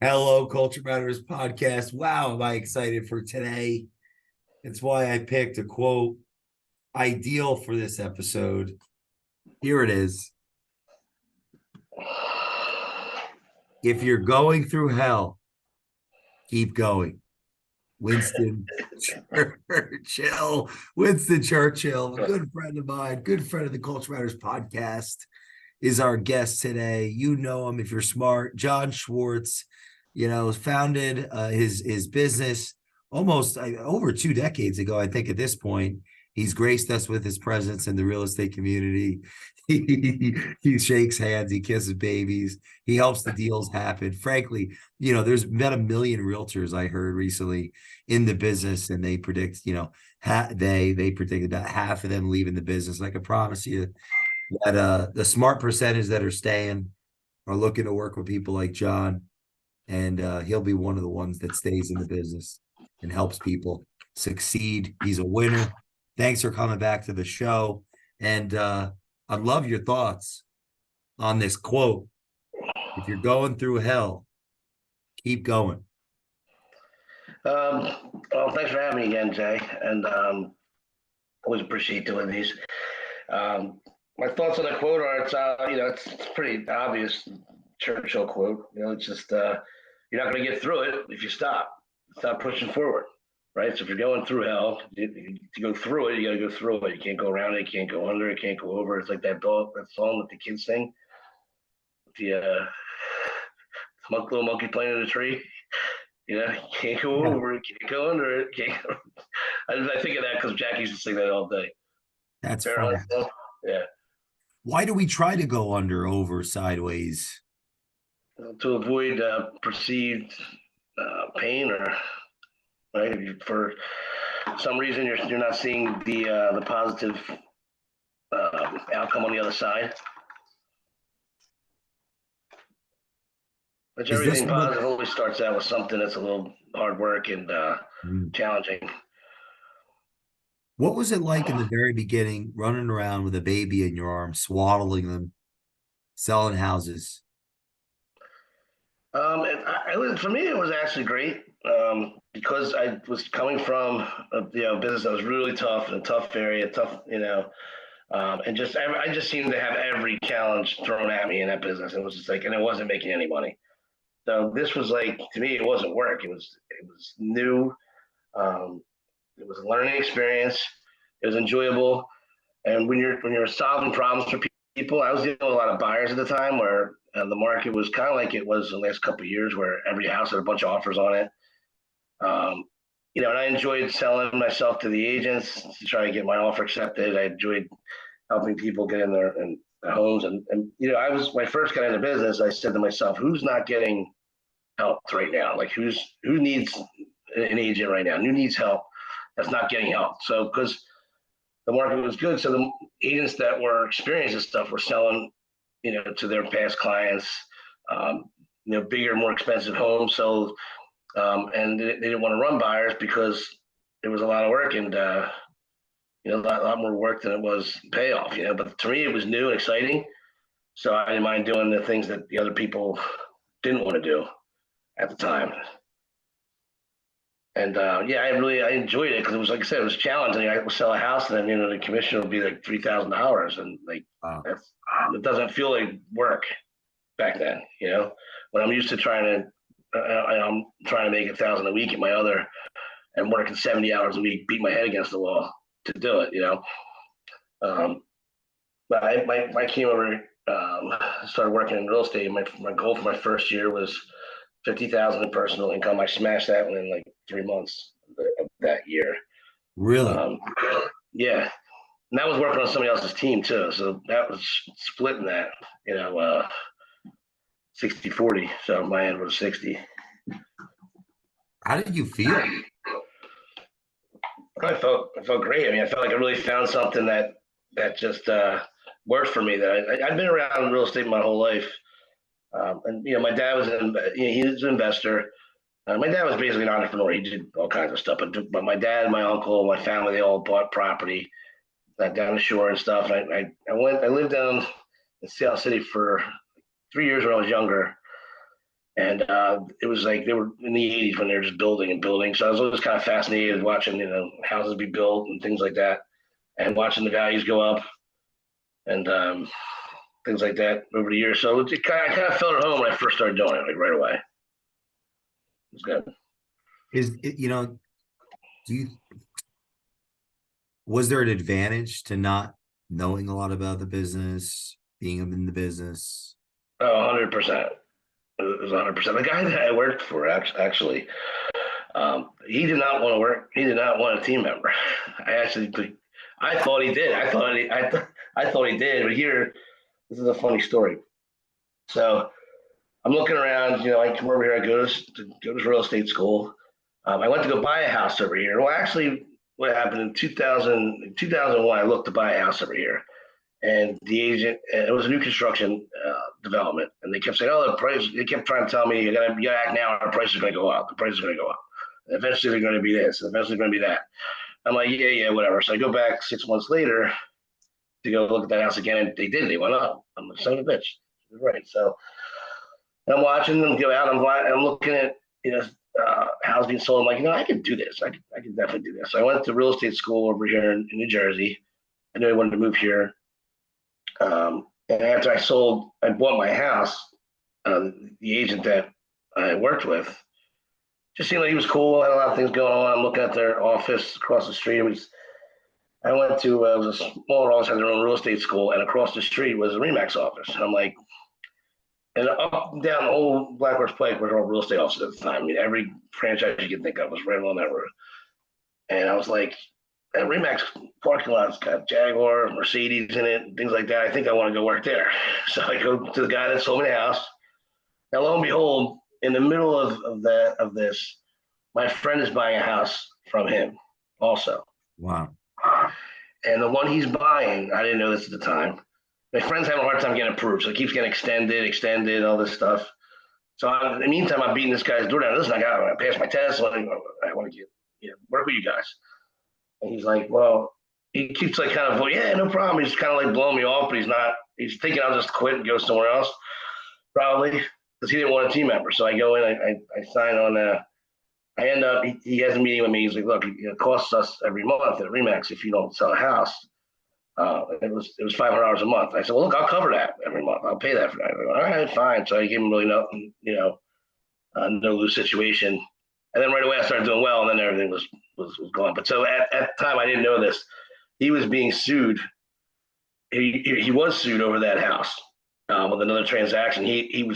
Hello, Culture Matters podcast. Wow, am I excited for today? It's why I picked a quote ideal for this episode. Here it is. If you're going through hell, keep going. Winston Churchill. Winston Churchill, a good friend of mine, good friend of the Culture Matters podcast, is our guest today. You know him if you're smart. John Swartz, founded his business almost over 2 decades ago. I think at this point, he's graced us with his presence in the real estate community. He shakes hands, he kisses babies, he helps the deals happen. Frankly, there's been a million realtors I heard recently in the business, and they predict, they predicted about half of them leaving the business. I can promise you that the smart percentage that are staying are looking to work with people like John, and he'll be one of the ones that stays in the business and helps people succeed. He's a winner. Thanks for coming back to the show. And I'd love your thoughts on this quote. If you're going through hell, keep going. Well, thanks for having me again, Jay. And always appreciate doing these. My thoughts on the quote are, it's pretty obvious Churchill quote. It's just you're not going to get through it if you stop pushing forward, right? So if you're going through hell, to go through it, you got to go through it. You can't go around it, you can't go under it, can't go over. It's like that song that the kids sing. The little monkey playing in a tree. You can't go over it, can't go under it. I think of that because Jack used to sing that all day. That's fun. Yeah. Why do we try to go under, over, sideways? To avoid perceived pain, or right, for some reason you're not seeing the positive outcome on the other side. Which everything positive always starts out with something that's a little hard work and challenging. What was it like in the very beginning, running around with a baby in your arms, swaddling them, selling houses? For me, it was actually great because I was coming from a business that was really tough in a tough area, and I just seemed to have every challenge thrown at me in that business. It was just like, and it wasn't making any money. So this was like, to me, it wasn't work. It was new. It was a learning experience. It was enjoyable. And when you're solving problems for people, I was dealing with a lot of buyers at the time where the market was kind of like it was the last couple of years, where every house had a bunch of offers on it. And I enjoyed selling myself to the agents to try to get my offer accepted. I enjoyed helping people get in their homes. And my first got into business, I said to myself, who's not getting help right now? Like who needs an agent right now? Who needs help that's not getting help? So because the market was good, so the agents that were experienced and stuff were selling, to their past clients, bigger, more expensive homes. So, and they didn't want to run buyers because it was a lot of work and, a lot more work than it was payoff, but to me it was new and exciting. So I didn't mind doing the things that the other people didn't want to do at the time. And I enjoyed it because it was, like I said, it was challenging. I would sell a house and then the commission would be like $3,000, and like it doesn't feel like work back then. When I'm used to I'm trying to make 1,000 a week at my other, and working 70 hours a week, beat my head against the wall to do it. But I came over, started working in real estate. My goal for my first year was 50,000 in personal income. I smashed that within like 3 months of that year. Really? Yeah. And that was working on somebody else's team too. So that was splitting that, 60-40. So my end was 60. How did you feel? I felt great. I mean, I felt like I really found something that just worked for me. That I've been around real estate my whole life. And my dad was he was an investor. My dad was basically an entrepreneur. He did all kinds of stuff. But my dad, my uncle, my family, they all bought property down the shore and stuff. And I lived down in Seattle City for 3 years when I was younger. And it was like they were in the 80s when they were just building and building. So I was always kind of fascinated watching, houses be built and things like that, and watching the values go up and things like that over the years. So I kind of felt at home when I first started doing it, like right away. It was good. Is it, do you, was there an advantage to not knowing a lot about the business, being in the business? Oh, 100%. It was 100%. The guy that I worked for actually, he did not want to work. He did not want a team member. I thought he did. I thought he did. But here, this is a funny story. So I'm looking around. I come over here. I go to real estate school. I went to go buy a house over here. Well, actually, what happened in 2001, I looked to buy a house over here. And the agent, and it was a new construction development, and they kept saying, "Oh, the price." They kept trying to tell me, you gotta act now. The price is going to go up. The price is going to go up. And eventually, they're going to be this. And eventually, they're going to be that." I'm like, "Yeah, yeah, whatever." So I go back 6 months later to go look at that house again, and they did. They went up. I'm like, "Son of a bitch." Right. So I'm watching them go out. I'm looking at houses being sold. I'm like, I could do this. I could definitely do this. So I went to real estate school over here in New Jersey. I knew I wanted to move here. And after I bought my house, the agent that I worked with just seemed like he was cool. Had a lot of things going on. I'm looking at their office across the street. I went to it was a smaller office, had their own real estate school, and across the street was a Remax office. And I'm like, and up and down the whole Black Horse Pike were all real estate offices at the time. I mean, every franchise you could think of was right along that road. And I was like, that Remax parking lot's got Jaguar, Mercedes in it, and things like that. I think I want to go work there. So I go to the guy that sold me the house. Now, lo and behold, in the middle of this, my friend is buying a house from him also. Wow. And the one he's buying, I didn't know this at the time. My friend's having a hard time getting approved, so it keeps getting extended, all this stuff. So in the meantime, I'm beating this guy's door down. Listen, I got to pass my test. I want to get, work with you guys. And he's like, well, he keeps like kind of, well, yeah, no problem. He's kind of like blowing me off, but he's thinking I'll just quit and go somewhere else, probably, because he didn't want a team member. So I go in, I sign on, I end up, he has a meeting with me. He's like, look, it costs us every month at Remax if you don't sell a house. It was $500 a month. I said, well, look, I'll cover that every month. I'll pay that for that. All right, fine. So I gave him really nothing, no lose situation. And then right away I started doing well, and then everything was gone. But so at the time I didn't know this. He was being sued. He was sued over that house with another transaction. He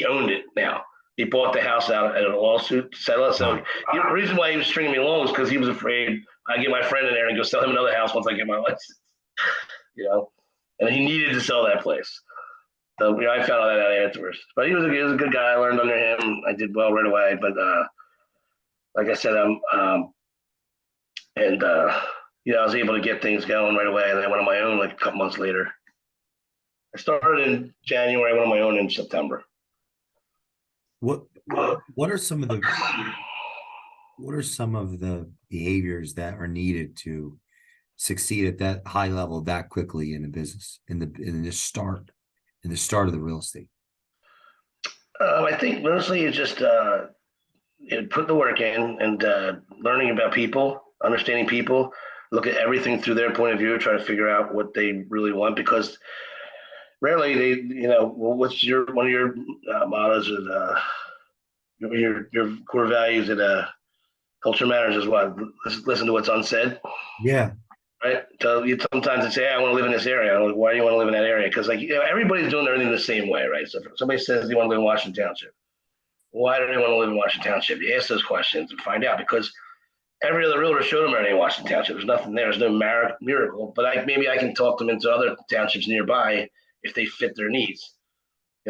owned it now. He bought the house out at a lawsuit to settle it. So the reason why he was stringing me along was because he was afraid I get my friend in there and go sell him another house once I get my license. And he needed to sell that place. So I found all that out afterwards. But he was a good guy. I learned under him. I did well right away. But like I said, and I was able to get things going right away. And then I went on my own like a couple months later. I started in January. I went on my own in September. What are some of the behaviors that are needed to succeed at that high level that quickly in a business in the start of the real estate? I think mostly it's just put the work in and learning about people, understanding people, look at everything through their point of view, try to figure out what they really want, because rarely what's one of your mottos or your core values at culture matters is what? Listen to what's unsaid. Yeah. Right. So sometimes they say, hey, I want to live in this area. I'm like, why do you want to live in that area? Because everybody's doing everything the same way, right? So if somebody says they want to live in Washington Township, why do they want to live in Washington Township? You ask those questions and find out, because every other realtor showed them already in Washington Township. There's nothing there. There's no miracle. But maybe I can talk them into other townships nearby if they fit their needs.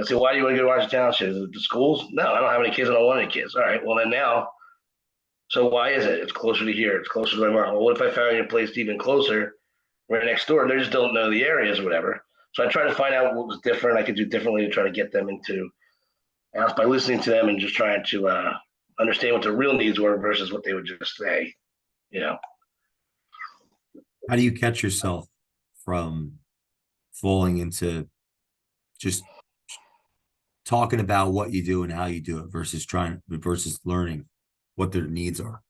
So why do you want to go to Washington Township? Is it the schools? No, I don't have any kids. I don't want any kids. All right. Well, then now, so why is it? It's closer to here. It's closer to my mom. Well, what if I found a place even closer, right next door? They just don't know the areas or whatever. So I tried to find out what was different. I could do differently to try to get them into house by listening to them and just trying to understand what their real needs were versus what they would just say. How do you catch yourself from falling into just talking about what you do and how you do it versus learning what their needs are?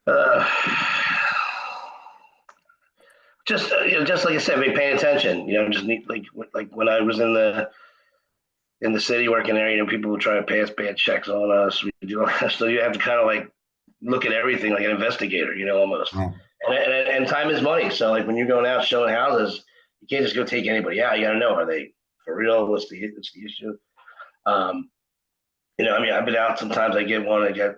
Uh, just just like I said, be paying attention. Just need like when I was in the city working there, people would try to pass bad checks on us. We do all that, so you have to kind of like look at everything like an investigator, almost. Wow. And time is money. So like when you're going out showing houses, you can't just go take anybody out. You got to know, are they for real? What's the issue? I mean, I've been out sometimes. I get one. I get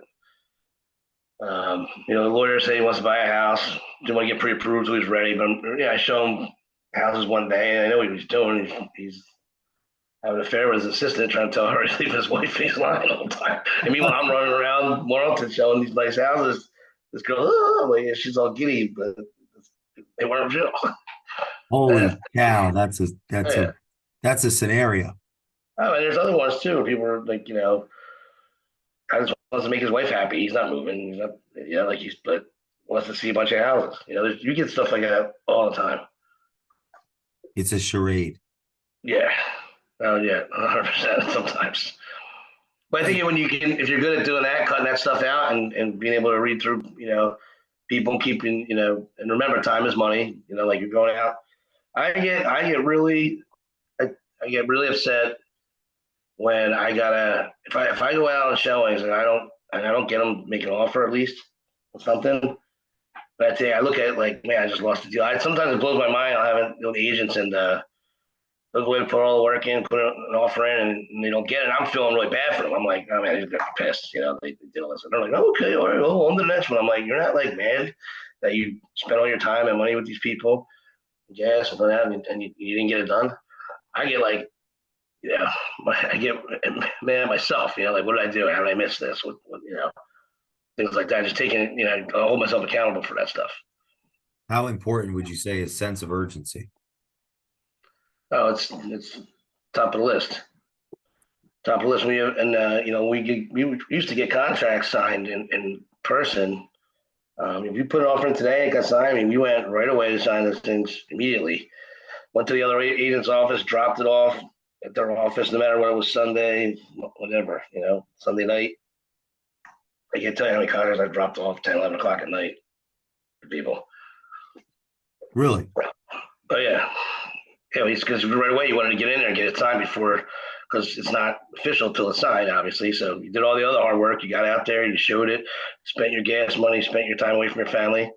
the lawyer say he wants to buy a house. Didn't want to get pre-approved till he's ready. But I show him houses one day, and I know what he's doing. He's having an affair with his assistant, trying to tell her he's leaving his wife. He's lying all the time. And meanwhile, I'm running around Morrilton showing these nice houses. This girl, like, she's all giddy, but they weren't real. Holy cow, that's Yeah. a scenario. Oh, and there's other ones too. People are like, I just wants to make his wife happy. He's not moving. He's not, like but wants to see a bunch of houses. You get stuff like that all the time. It's a charade. Yeah. Oh yeah, 100% sometimes. But I think if you're good at doing that, cutting that stuff out, and being able to read through, people, and keeping, and remember, time is money. Like you're going out. I get really upset when if I go out on showings and I don't get them make an offer at least or something. But I tell you, I look at it like, man, I just lost the deal. Sometimes it blows my mind. I'll have the agents and they'll go and put all the work in, put an offer in, and they don't get it. I'm feeling really bad for them. I'm like, oh man, they're gonna be pissed. They did all this. And they're like, oh, okay, all right, well, on to the next one. I'm like, you're not like mad that you spent all your time and money with these people, gas and that, and you didn't get it done. I get like, I get mad at myself. Like, what did I do? How did I miss this? What things like that. Just taking, I hold myself accountable for that stuff. How important would you say is sense of urgency? Oh, it's top of the list. Top of the list. We used to get contracts signed in person. If you put an offer in today, it got signed. I mean, we went right away to sign those things immediately. Went to the other agent's office, dropped it off at their office, no matter whether it was Sunday, whatever, Sunday night. I can't tell you how many contracts I dropped off 10, 11 o'clock at night to people. Really? Oh, yeah. Yeah, because right away you wanted to get in there and get it signed before, because it's not official till it's signed, obviously. So you did all the other hard work. You got out there, you showed it, spent your gas money, spent your time away from your family.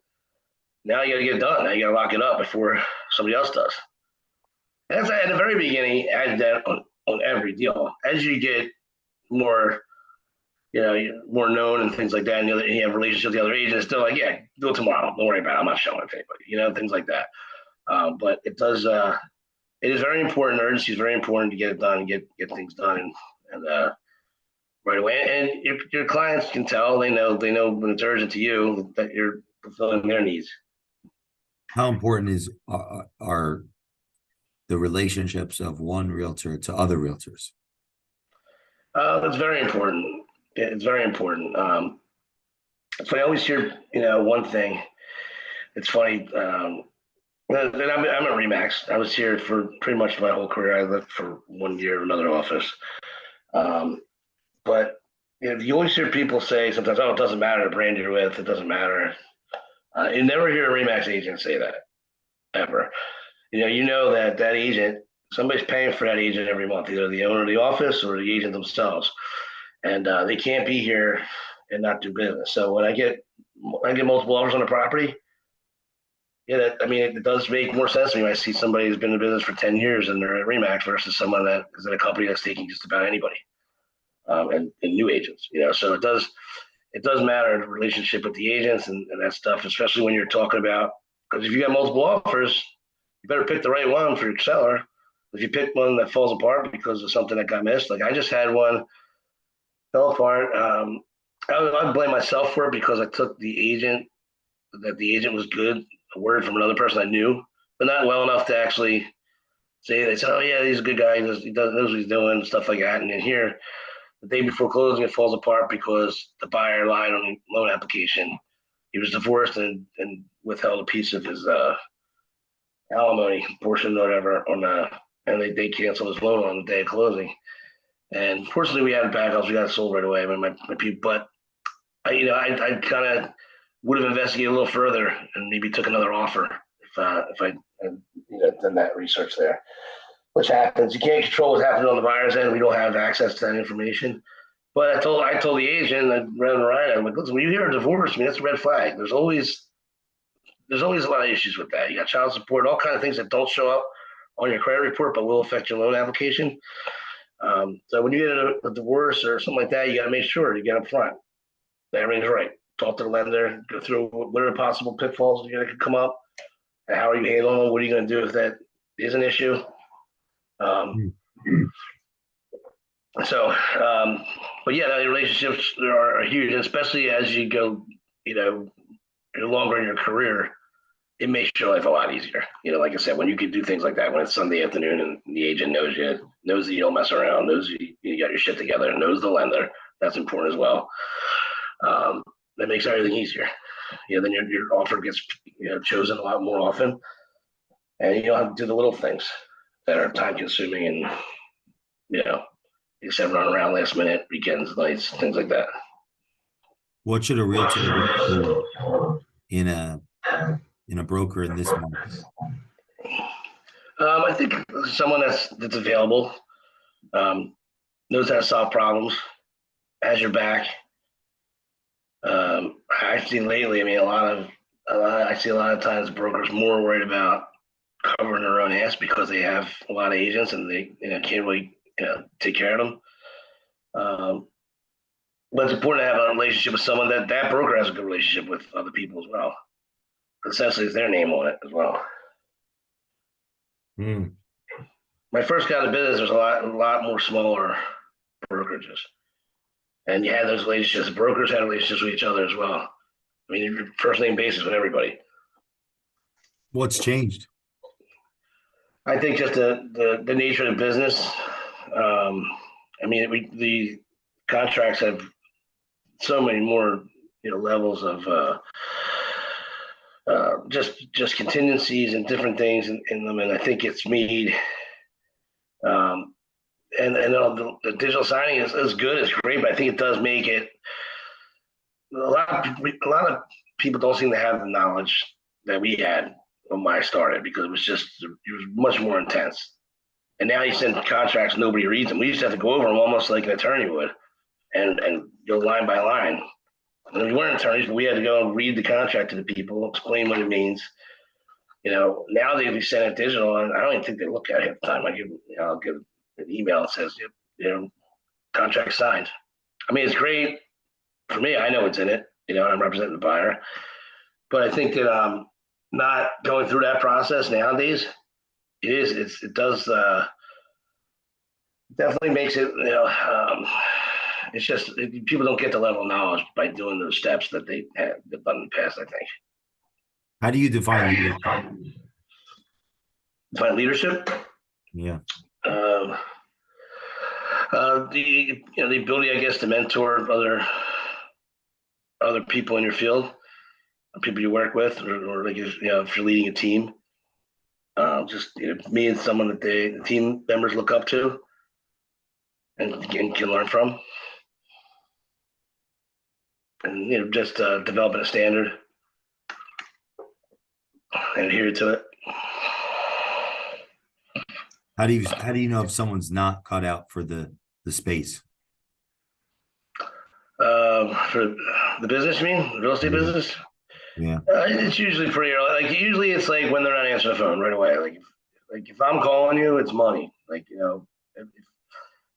Now you got to get it done. Now you got to lock it up before somebody else does. And that's at the very beginning. I did that on every deal. As you get more, more known and things like that, and you have relationships with the other agents, still like, yeah, do it tomorrow. Don't worry about it. I'm not showing it to anybody. Things like that. But it does. It is very important. Urgency is very important to get it done and get things done and right away. And your clients can tell. They know when it's urgent to you that you're fulfilling their needs. How important are the relationships of one realtor to other realtors? That's very important. It's very important. So I always hear, one thing. It's funny. I'm a Remax. I was here for pretty much my whole career. I left for 1 year at another office. But you always hear people say sometimes, "Oh, it doesn't matter the brand you're with. It doesn't matter." You never hear a Remax agent say that ever. That agent, somebody's paying for that agent every month, either the owner of the office or the agent themselves, and they can't be here and not do business. So when I get multiple offers on a property, it does make more sense to me when I see somebody who's been in business for 10 years and they're at Remax versus someone that is at a company that's taking just about anybody, and new agents. So it does matter, the relationship with the agents and that stuff, especially when you're talking about, because if you got multiple offers, you better pick the right one for your seller. If you pick one that falls apart because of something that got missed, like I just had one fell apart. I blame myself for it because I took the agent was good, a word from another person I knew, but not well enough to actually say. They said, "Oh yeah, he's a good guy. He knows what he's doing," stuff like that. And then here, the day before closing, it falls apart because the buyer lied on the loan application. He was divorced and withheld a piece of his alimony portion or whatever on and they canceled his loan on the day of closing. And fortunately, we had backups. We got it sold right away. My people, but I kind of would have investigated a little further and maybe took another offer if I had, done that research there. Which happens. You can't control what's happening on the buyer's end. We don't have access to that information. But I told the agent, I ran right. I'm like, listen, when you hear a divorce, I mean, that's a red flag. There's always a lot of issues with that. You got child support, all kinds of things that don't show up on your credit report, but will affect your loan application. So when you get a divorce or something like that, you got to make sure you get up front that everything's right. Talk to the lender, go through what are the possible pitfalls that could come up, and how are you handling them? What are you going to do if that is an issue? But yeah, the relationships are huge, especially as you go, you're longer in your career. It makes your life a lot easier. Like I said, when you could do things like that when it's Sunday afternoon and the agent knows that you don't mess around, knows you got your shit together, knows the lender. That's important as well. That makes everything easier. Then your offer gets chosen a lot more often, and you don't have to do the little things that are time consuming and except run around last minute, weekends, nights, things like that. What should a realtor do in a broker in this market? I think someone that's available, knows how to solve problems, has your back. I've seen lately, I mean, I see a lot of times brokers more worried about covering their own ass because they have a lot of agents and they can't really take care of them. But it's important to have a relationship with someone that broker has a good relationship with other people as well. Essentially, it's their name on it as well. Mm. My first got into business, there's a lot more smaller brokerages, and you had those relationships. Brokers had relationships with each other as well. I mean, you're first name basis with everybody. What's changed? I think just the nature of the business. I mean, the contracts have so many more levels of just contingencies and different things in them, and I think it's made and the digital signing is good, it's great, but I think it does make it a lot of people don't seem to have the knowledge that we had when I started, because it was much more intense. And now you send contracts, nobody reads them. We used to have to go over them almost like an attorney would, and go line by line. And we weren't attorneys, but we had to go and read the contract to the people, explain what it means. Now they send it digital, and I don't even think they look at it at the time. I'll give an email that says, contract signed. I mean, it's great for me. I know it's in it. I'm representing the buyer, but I think that not going through that process nowadays, it does definitely makes it. It's just people don't get the level of knowledge by doing those steps that they've done in the past, I think. How do you define leadership? Define leadership? Yeah. The ability, I guess, to mentor other people in your field, people you work with, or like if you're leading a team, just me and someone that the team members look up to and can learn from, and just developing a standard and adhere to it. How do you know if someone's not cut out for the space? For the business, you mean the real estate business? Yeah. It's usually pretty early. Like usually, it's like when they're not answering the phone right away. If I'm calling you, it's money.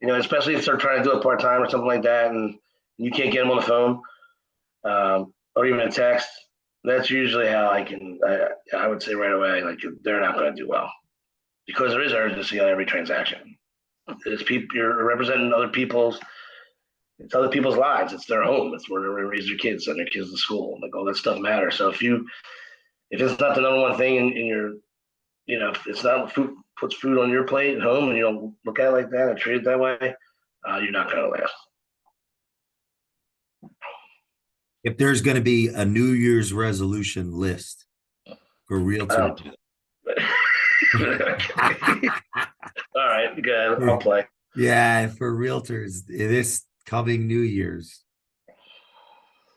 Especially if they're trying to do it part time or something like that, and you can't get them on the phone, or even a text. That's usually how I would say right away, like they're not going to do well, because there is urgency on every transaction. It's people, you're representing it's other people's lives. It's their home. It's where they raise their kids, send their kids to school. Like all that stuff matters. So if it's not the number one thing in your, if it's not food puts food on your plate at home, and you don't look at it like that and treat it that way, you're not going to last. If there's going to be a New Year's resolution list for realtor, All right, good. I'll play. Yeah, for realtors, this coming New Year's,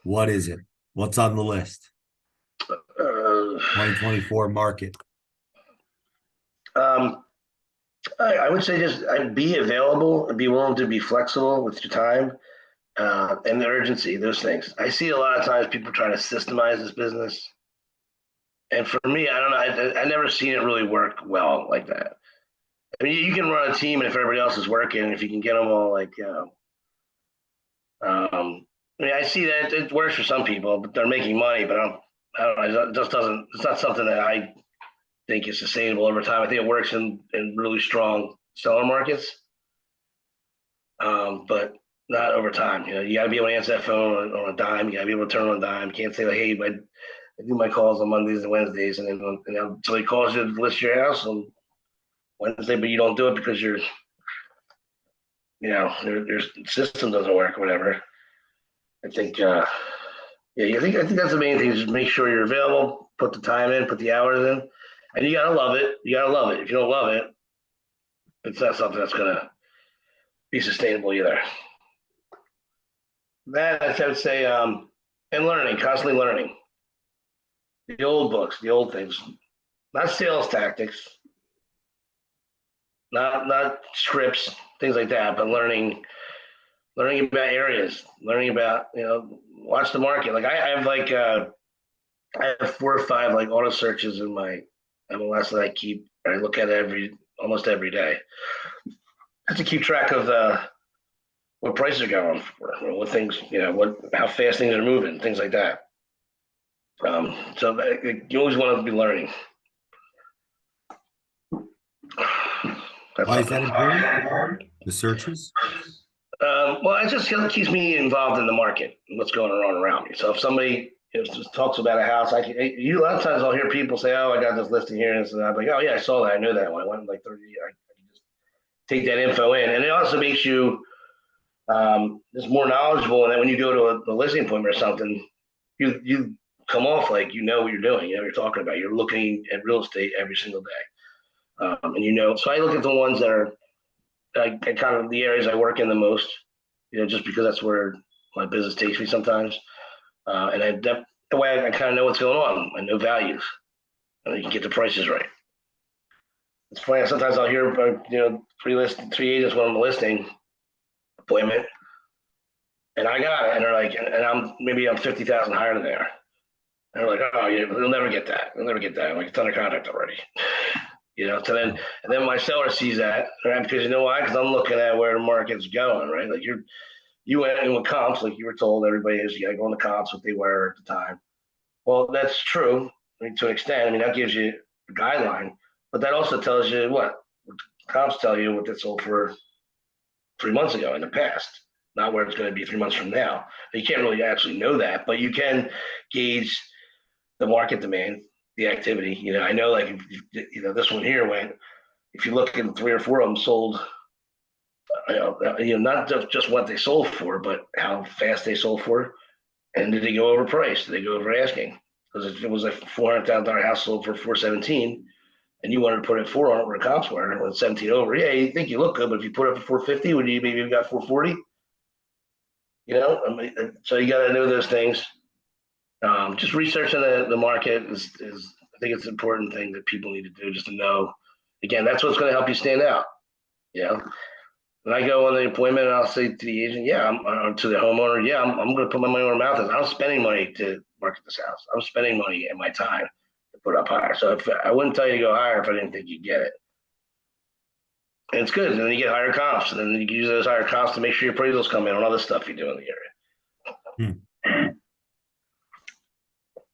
what is it? What's on the list? Uh, 2024 market. um, I would say just be available and be willing to be flexible with your time and the urgency, those things. I see a lot of times people trying to systemize this business. And for me, I don't know. I never seen it really work well like that. I mean, you can run a team, and if everybody else is working, if you can get them all like, I mean, I see that it works for some people, but they're making money. But I don't know. It just doesn't. It's not something that I think is sustainable over time. I think it works in really strong seller markets, but not over time. You got to be able to answer that phone on a dime. You got to be able to turn on a dime. You can't say like, hey, I do my calls on Mondays and Wednesdays, and then somebody calls you to list your house on Wednesday, but you don't do it because your system doesn't work or whatever. I think, I think that's the main thing. Is just make sure you're available, put the time in, put the hours in, and you gotta love it. You gotta love it. If you don't love it, it's not something that's gonna be sustainable either. That I would say, and learning, constantly learning the old books, the old things, not sales tactics, not scripts, things like that, but learning about areas, learning about watch the market. Like I have I have 4 or 5 like auto searches in my MLS that I keep. I look at almost every day. I have to keep track of what prices are going for, what things, how fast things are moving, things like that. So you always want to be learning. That's Why is that something. important? The searches? Well, it just keeps me involved in the market and what's going on around me. So if somebody just talks about a house, a lot of times I'll hear people say, "Oh, I got this listing here," and I'm like, "Oh yeah, I saw that. I knew that when I went like 30 years. I can just take that info in," and it also makes you just more knowledgeable. And then when you go to a listing appointment or something, you come off like you know what you're doing. You know what you're talking about. You're looking at real estate every single day, and So I look at the ones that are kind of the areas I work in the most, just because that's where my business takes me sometimes. And the way I kind of know what's going on. I know values, and you can get the prices right. It's funny. Sometimes I'll hear, three agents want a listing appointment, and I got it, and they're like, and I'm 50,000 higher than they are. And they're like, oh, yeah, they'll never get that. They'll never get that. I'm like, it's under contract already. So then my seller sees that, right? Because you know why? Because I'm looking at where the market's going, right? Like you went in with comps, like you were told everybody is, you got to go on the comps, what they were at the time. Well, that's true, I mean, to an extent. I mean, that gives you a guideline, but that also tells you what comps tell you what they sold for 3 months ago in the past, not where it's going to be 3 months from now. You can't really actually know that, but you can gauge the market demand, the activity. I know, like, this one here went, if you look at 3 or 4 of them sold, not just what they sold for, but how fast they sold for. And did they go over price? Did they go over asking? Because if it was a $400,000 house sold for 417, and you wanted to put it 400 where comps were, with 17 over, yeah, you think you look good, but if you put it for 450, would you maybe have got 440? I mean, so you got to know those things. Just researching the market is I think it's an important thing that people need to do, just to know. Again, that's what's going to help you stand out. When I go on the appointment and I'll say to the agent, yeah, to the homeowner, yeah, I'm going to put my money where my mouth is. I'm spending money to market this house. I'm spending money and my time to put up higher. So I wouldn't tell you to go higher if I didn't think you'd get it. And it's good. And then you get higher comps, and then you can use those higher comps to make sure your appraisals come in on other stuff you do in the area.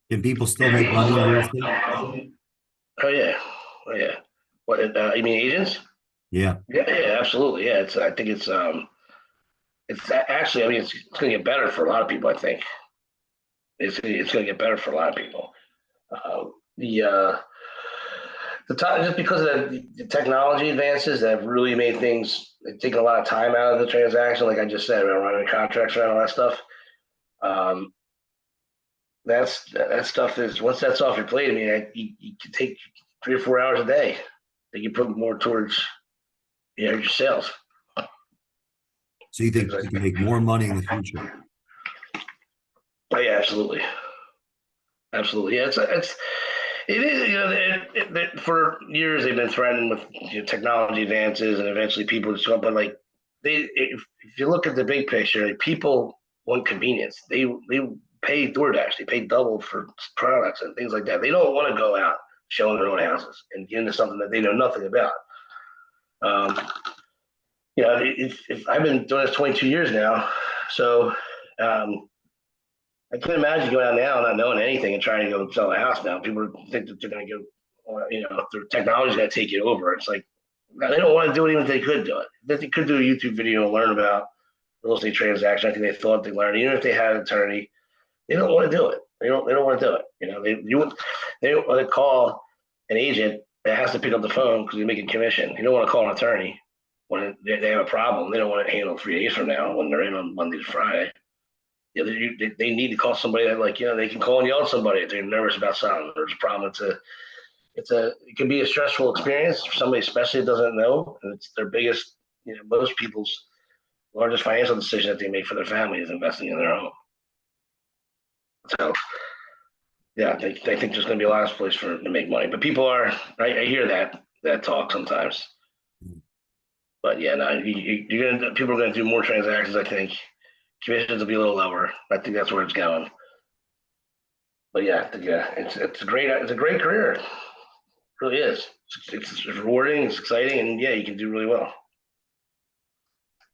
Can people still make money in real estate? Oh yeah, What you mean, agents? Yeah. Yeah, absolutely. Yeah, I think it's actually. I mean, it's going to get better for a lot of people. I think it's going to get better for a lot of people. The time, just because of the technology advances that have really made things, they've taken a lot of time out of the transaction. Like I just said, around running contracts, around all that stuff. That stuff is, once that's off your plate, I mean, you can take 3 or 4 hours a day. they can put more towards your sales. So you think you can make more money in the future? Oh yeah, absolutely, absolutely. Yeah, it is. For years they've been threatening with technology advances, and eventually people just go. But like if you look at the big picture, like, people want convenience. They pay DoorDash, they pay double for products and things like that. They don't want to go out showing their own houses and get into something that they know nothing about. Um, if I've been doing this 22 years now, so I can imagine going out now not knowing anything and trying to go sell a house now. People think that they're going to go, their technology's going to take it over. It's like, they don't want to do it even if they could do it. If they could do a YouTube video and learn about real estate transaction, I think they thought they learned. Even if they had an attorney, they don't want to do it. They don't want to do it. They don't want to call an agent that has to pick up the phone because they're making commission. You don't want to call an attorney when they have a problem. They don't want it handled 3 days from now when they're in on Monday to Friday. They need to call somebody that they can call and yell at somebody if they're nervous about something. There's a problem. It can be a stressful experience for somebody, especially that doesn't know. And it's their biggest, most people's largest financial decision that they make for their family is investing in their home. So, yeah, they think there's going to be a lot of place to make money, but people are. I hear that talk sometimes, but yeah, no, people are going to do more transactions. I think commissions will be a little lower. I think that's where it's going. But yeah, it's a great career. It really is. It's rewarding. It's exciting, and yeah, you can do really well.